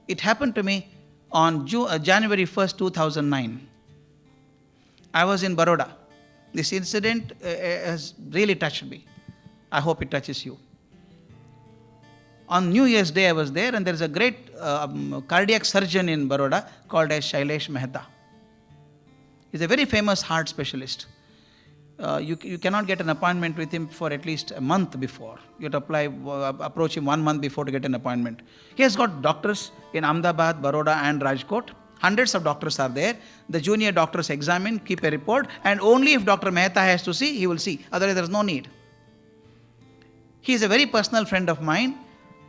It happened to me on January 1st, 2009. I was in Baroda. This incident has really touched me. I hope it touches you. On New Year's Day I was there, and there is a great cardiac surgeon in Baroda called as Shailesh Mehta. He's a very famous heart specialist. You cannot get an appointment with him for at least a month before. You have to approach him 1 month before to get an appointment. He has got doctors in Ahmedabad, Baroda and Rajkot. Hundreds of doctors are there. The junior doctors examine, keep a report, and only if Dr. Mehta has to see, he will see. Otherwise there is no need. He is a very personal friend of mine.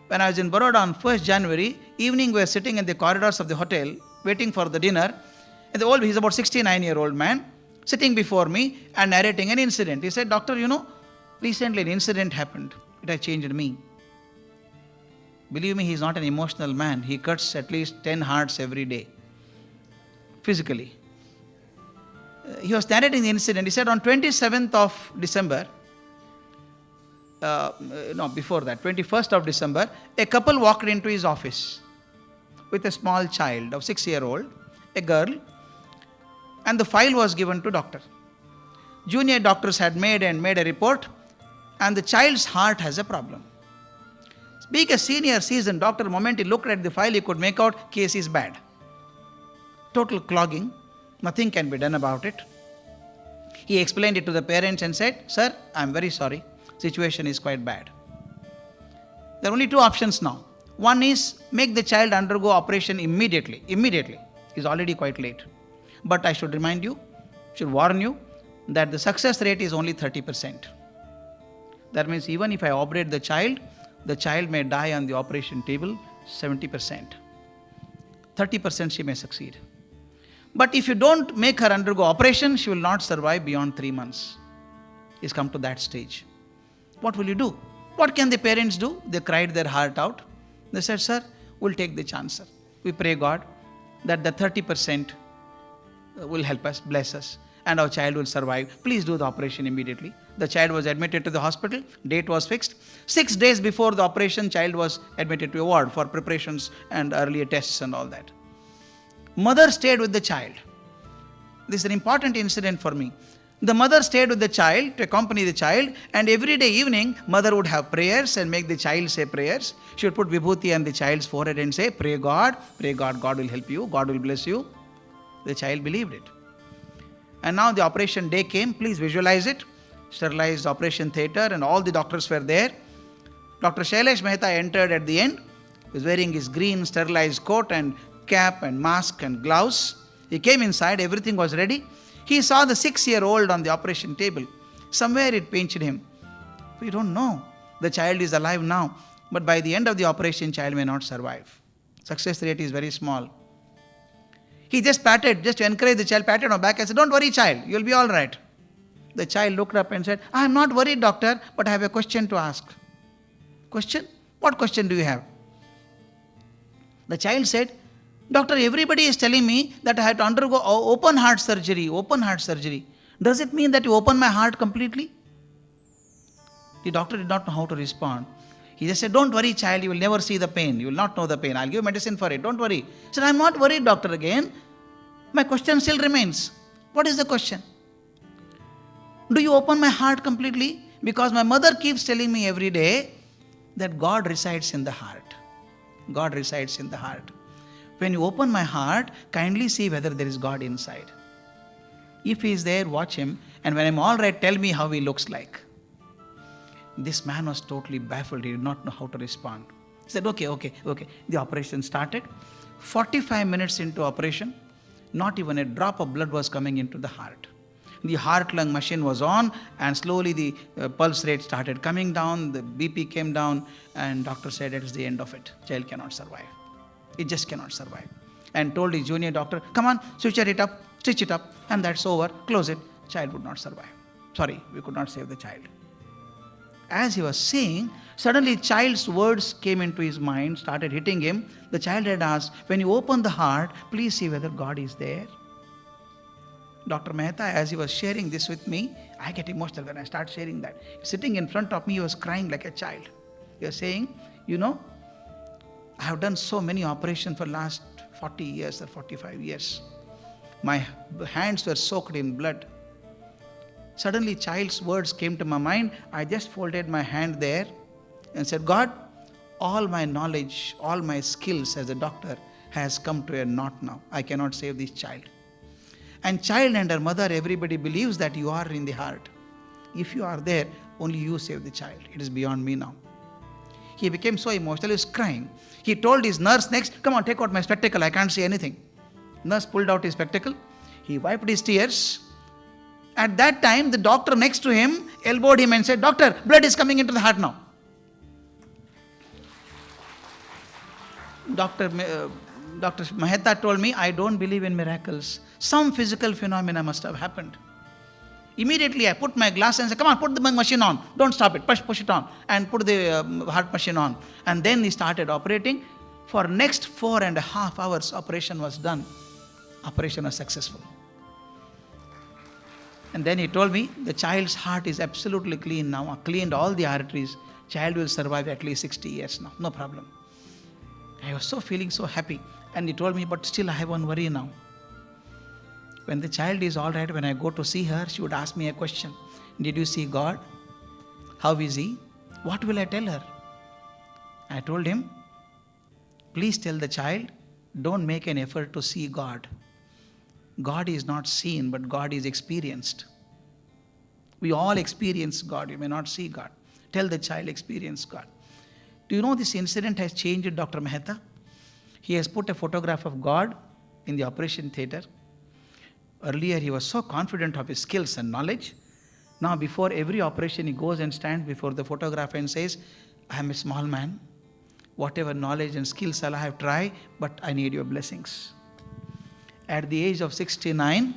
When I was in Baroda on 1st January, evening we were sitting in the corridors of the hotel, waiting for the dinner. And he's about 69-year-old man, sitting before me and narrating an incident. He said, "Doctor, recently an incident happened. It has changed me." Believe me, he's not an emotional man. He cuts at least 10 hearts every day, physically. He was narrating the incident. He said on 27th of December, before that, 21st of December, a couple walked into his office with a small child of 6-year-old, a girl, and the file was given to doctor. Junior doctors had made a report, and the child's heart has a problem. Being a senior seasoned doctor, the moment he looked at the file, he could make out case is bad. Total clogging, nothing can be done about it. He explained it to the parents and said, "Sir, I am very sorry. Situation is quite bad. There are only two options now. One is make the child undergo operation immediately. It's already quite late. But I should warn you that the success rate is only 30%. That means even if I operate the child may die on the operation table 70%. 30% she may succeed. But if you don't make her undergo operation, she will not survive beyond 3 months. It's come to that stage. What will you do?" What can the parents do? They cried their heart out. They said, "Sir, we'll take the chance, sir. We pray God that the 30% will help us, bless us, and our child will survive. Please do the operation immediately." The child was admitted to the hospital. Date was fixed. 6 days before the operation, child was admitted to a ward for preparations and earlier tests and all that. Mother stayed with the child. This is an important incident for me. The mother stayed with the child to accompany the child, and every day evening, mother would have prayers and make the child say prayers. She would put vibhuti on the child's forehead and say, pray God, God will help you, God will bless you." The child believed it. And now the operation day came. Please visualize it. Sterilized operation theatre, and all the doctors were there. Dr. Shailesh Mehta entered at the end. He was wearing his green sterilized coat and cap and mask and gloves. He came inside, everything was ready. He saw the 6-year-old on the operation table. Somewhere it pinched him. We don't know. The child is alive now, but by the end of the operation, child may not survive. Success rate is very small. He just to encourage the child, patted on the back and said, "Don't worry, child, you'll be all right." The child looked up and said, "I am not worried, doctor, but I have a question to ask." "Question? What question do you have?" The child said, "Doctor, everybody is telling me that I have to undergo open heart surgery. Does it mean that you open my heart completely?" The doctor did not know how to respond. He just said, "Don't worry, child, you will never see the pain. You will not know the pain. I'll give medicine for it. Don't worry." He said, "I'm not worried, doctor, again. My question still remains." "What is the question?" "Do you open my heart completely? Because my mother keeps telling me every day that God resides in the heart. God resides in the heart. When you open my heart, kindly see whether there is God inside. If he is there, watch him, and when I'm all right, tell me how he looks like." This man was totally baffled. He did not know how to respond. He said, okay. The operation started. 45 minutes into operation, not even a drop of blood was coming into the heart. The heart-lung machine was on, and slowly the pulse rate started coming down, the BP came down, and doctor said it is the end of it. Child cannot survive. It just cannot survive. And told his junior doctor, "Come on, stitch it up, and that's over, close it." Child would not survive. Sorry, we could not save the child. As he was saying, suddenly child's words came into his mind, started hitting him. The child had asked, "When you open the heart, please see whether God is there." Dr. Mehta, as he was sharing this with me, I get emotional when I start sharing that. Sitting in front of me, he was crying like a child. He was saying, "I have done so many operations for last 40 years or 45 years. My hands were soaked in blood. Suddenly, child's words came to my mind. I just folded my hand there and said, God, all my knowledge, all my skills as a doctor has come to a knot now. I cannot save this child. And child and her mother, everybody believes that you are in the heart. If you are there, only you save the child. It is beyond me now. He became so emotional, he was crying. He told his nurse next, come on, take out my spectacle, I can't see anything. Nurse pulled out his spectacle. He wiped his tears. At that time, the doctor next to him elbowed him and said, Doctor, blood is coming into the heart now. Dr. Mehta told me, I don't believe in miracles. Some physical phenomena must have happened. Immediately I put my glass and said, come on, put the machine on. Don't stop it, push it on. And put the heart machine on. And then he started operating. For next 4.5 hours, operation was done. Operation was successful. And then he told me, the child's heart is absolutely clean now. I cleaned all the arteries. Child will survive at least 60 years now. No problem. I was feeling so happy. And he told me, but still I have one worry now. When the child is all right, when I go to see her, she would ask me a question. Did you see God? How is He? What will I tell her? I told him, please tell the child, don't make an effort to see God. God is not seen, but God is experienced. We all experience God. You may not see God. Tell the child, experience God. Do you know this incident has changed Dr. Mehta? He has put a photograph of God in the operation theatre. Earlier, he was so confident of his skills and knowledge. Now, before every operation, he goes and stands before the photograph and says, I am a small man. Whatever knowledge and skills I have tried, but I need your blessings. At the age of 69,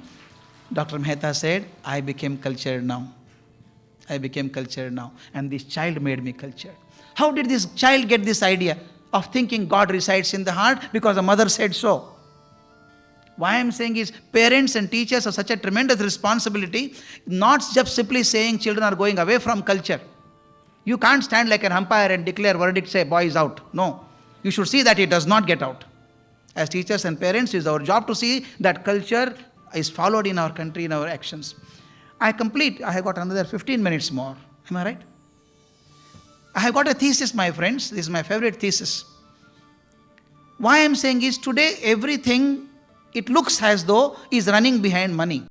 Dr. Mehta said, I became cultured now. I became cultured now. And this child made me cultured. How did this child get this idea of thinking God resides in the heart? Because the mother said so. Why I am saying is, parents and teachers have such a tremendous responsibility, not just simply saying children are going away from culture. You can't stand like an umpire and declare verdict, say boy is out. No. You should see that he does not get out. As teachers and parents, it is our job to see that culture is followed in our country, in our actions. I have got another 15 minutes more. Am I right? I have got a thesis, my friends. This is my favorite thesis. Why I am saying is, today everything, it looks as though is running behind money.